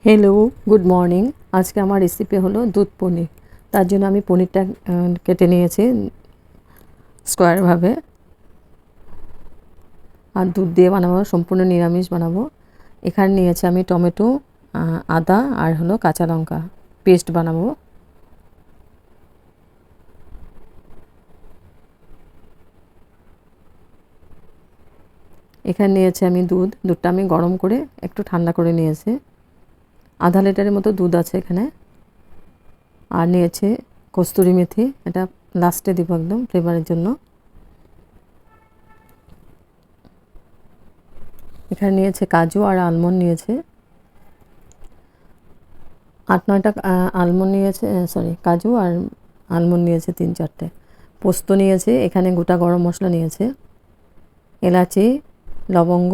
Hello good morning. आज के हमार रेसिपि हलो दूध पनीर। तार जोन्नो आमी पनीरटा केटे निয়েছি स्क्वायर भावे और दूध दिए बानाबो, सम्पूर्ण निरामिष बानाबो। एखाने निয়েছি आमी टमेटो आदा और हलो काँचा लंका पेस्ट बानाबो। एखाने निয়েছি आमी दूधटा आमी गरम करे एकटु ठंडा करे निয়েছি। आधा लिटारेर मतो दूध आछे एखाने। और निয়েছি कस्तूरी मेथी, एटा लास्टे দিব एकदम फ्लेभारेर जोन्नो। एखाने निয়েছি काजू और आलमंड निয়েছি 8-9টা आलमंड निয়েছি, सरि काजू और आलमंड निয়েছি 3-4টে। पोस्तो निয়েছি, एखाने गोटा गरम मशला निয়েছি, एलाची लवंग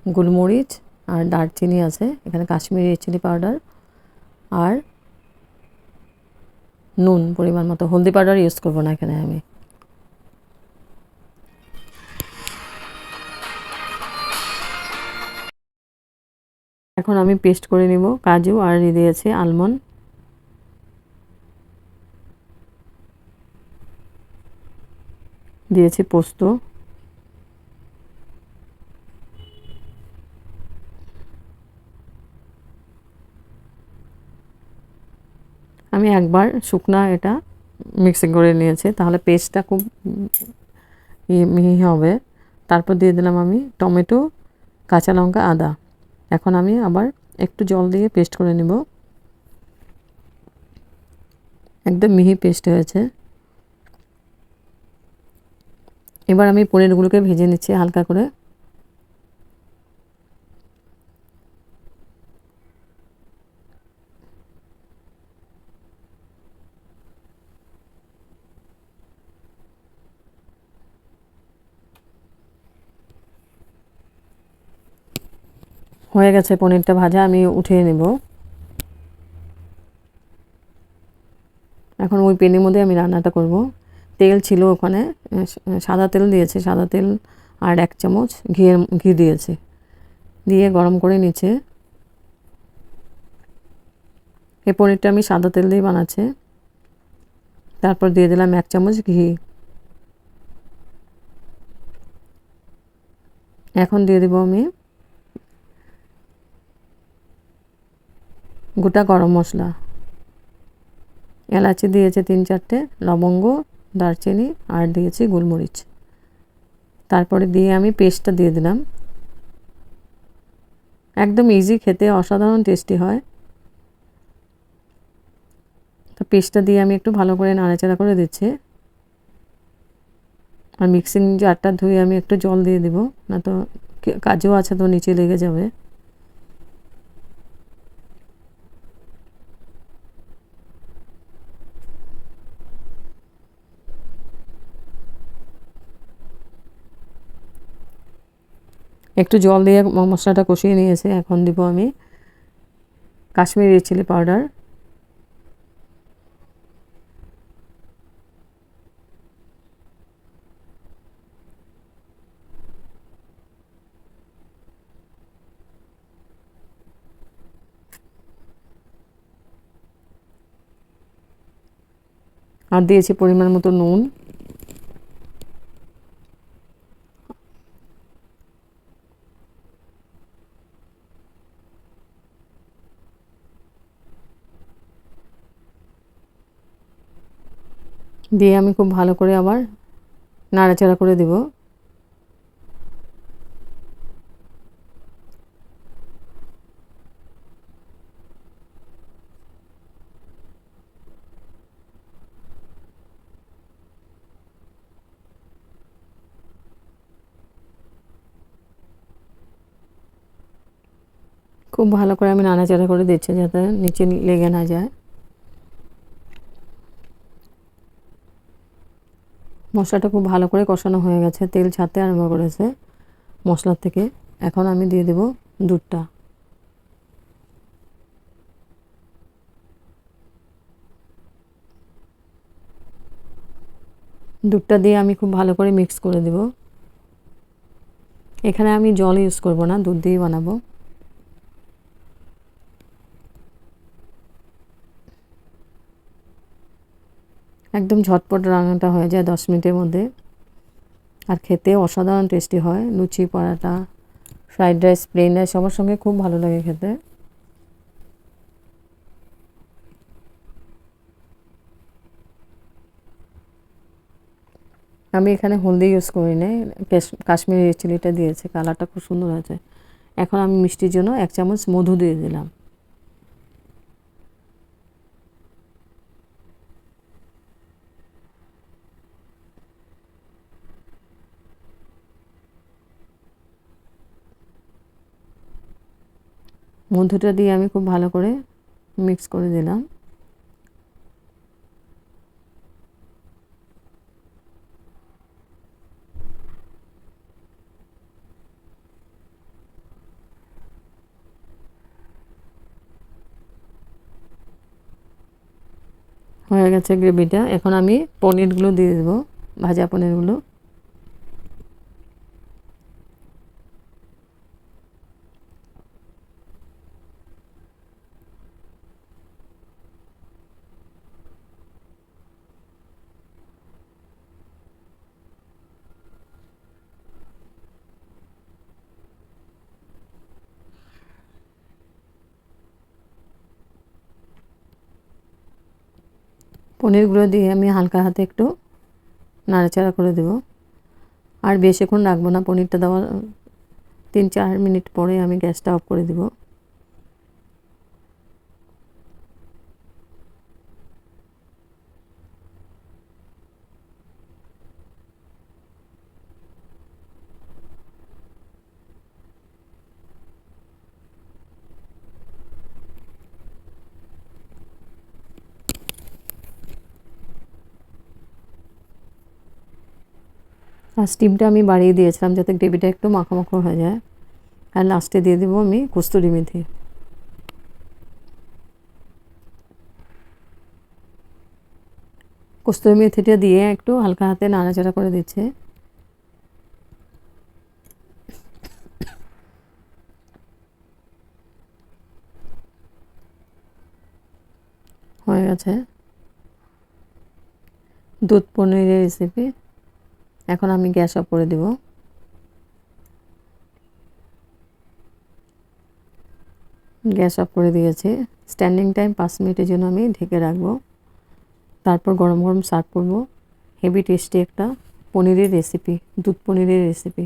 गोलमरिच और दारचिनी आछे, एखाने काश्मीरी रेड चिली पाउडार और নুন परिमाण मतो। हल्दी पाउडार यूज करब ना एखाने आमी। এখন আমি পেস্ট করে নিব কাজু আর দিয়েছি আলমন্ড। দিয়েছি পোস্ত, আমি একবার শুকনা এটা মিক্সিং করে নিয়েছি, তাহলে পেস্টটা খুব মিহি হবে। তারপর দিয়ে দিলাম আমি টমেটো, কাঁচা লঙ্কা, আদা। এখন আমি আবার একটু জল দিয়ে পেস্ট করে নিব। একদম মিহি পেস্ট হয়েছে। এবার আমি পনিরগুলোকে ভেজে নিচ্ছি হালকা করে। হয়ে গেছে পনিরটা ভাজা, আমি উঠিয়ে নেব। এখন ওই প্যানের মধ্যে আমি রান্নাটা করব। তেল ছিল ওখানে, সাদা তেল দিয়েছি, সাদা তেল আর 1 চামচ ঘি দিয়েছি, দিয়ে গরম করে নিচ্ছে। এই পনিরটা আমি সাদা তেল দিয়ে বানাচ্ছি। তারপর দিয়ে দিলাম 1 চামচ ঘি। এখন দিয়ে দেব আমি গোটা গরম মশলা, এলাচি দিয়েছি 3-4টে, লবঙ্গ, দারচিনি আর দিয়েছি গোলমরিচ। তারপরে দিয়ে আমি পেস্টটা দিয়ে দিলাম। একদম ইজি, খেতে অসাধারণ টেস্টি হয়। তো পেস্টটা দিয়ে আমি একটু ভালো করে নাড়াচাড়া করে দিচ্ছি। আর মিক্সিং জারটা ধুয়ে আমি একটু জল দিয়ে দেব, না তো কাজু আছে তো নিচে লেগে যাবে। একটু জল দিয়ে মশলাটা কষিয়ে নিয়েছি। এখন দিব আমি কাশ্মীরি রেড চিলি পাউডার, আর দিয়েছি পরিমাণ মতো নুন। দিয়ে আমি খুব ভালো করে আবার নাড়াচাড়া করে দেব। খুব ভালো করে আমি নাড়াচাড়া করে দিচ্ছি যাতে নিচে লেগে না যায়। মশলাটা খুব ভালো করে কষানো হয়ে গেছে, তেল ছাড়তে আরম্ভ করেছে মশলার থেকে। এখন আমি দিয়ে দেব দুধটা। দুধটা দিয়ে আমি খুব ভালো করে মিক্স করে দেব। এখানে আমি জল ইউজ করব না, দুধ দিয়েই বানাবো। একদম ঝটপট রান্নাটা হয়ে যায় 10 মিনিটের মধ্যে, আর খেতে অসাধারণ টেস্টি হয়। লুচি, পরাটা, ফ্রাইড রাইস, প্লেন রাইস সবার সঙ্গে খুব ভালো লাগে খেতে। আমি এখানে হলদি ইউজ করি নাই, কাশ্মীরি রেড চিলিটা দিয়েছে, কালারটা খুব সুন্দর হয়েছে। এখন আমি মিষ্টির জন্য 1 চামচ মধু দিয়ে দিলাম। মধুটা দিয়ে আমি খুব ভালো করে মিক্স করে দিলাম। হয়ে গেছে গ্রেভিটা। এখন আমি পনিরগুলো দিয়ে দেবো, ভাজা পনিরগুলো। পনিরগুলো দিয়ে আমি হালকা হাতে একটু নাড়াচাড়া করে দেব। আর বেশিক্ষণ রাখবো না, পনিরটা দেওয়ার 3-4 মিনিট পরে আমি গ্যাসটা অফ করে দেব। আর স্টিমটা আমি বাড়িয়ে দিয়েছিলাম যাতে গ্রেভিটা একটু মাখো মাখো হয়ে যায়। আর লাস্টে দিয়ে দেবো আমি কস্তুরি মেথি। কস্তুরি মেথিটা দিয়ে একটু হালকা হাতে নাড়াচাড়া করে দিচ্ছে। হয়ে গেছে দুধ পনিরের রেসিপি। এখন আমি গ্যাস অফ করে দেব। গ্যাস অফ করে দিয়েছি। স্ট্যান্ডিং টাইম 5 মিনিটের জন্য আমি ঢেকে রাখবো। তারপর গরম গরম সার্ভ করব। হেভি টেস্টি একটা পনিরের রেসিপি, দুধ পনিরের রেসিপি।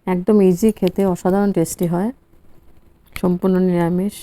একদম ইজি, খেতে অসাধারণ টেস্টি হয়, সম্পূর্ণ নিরামিষ।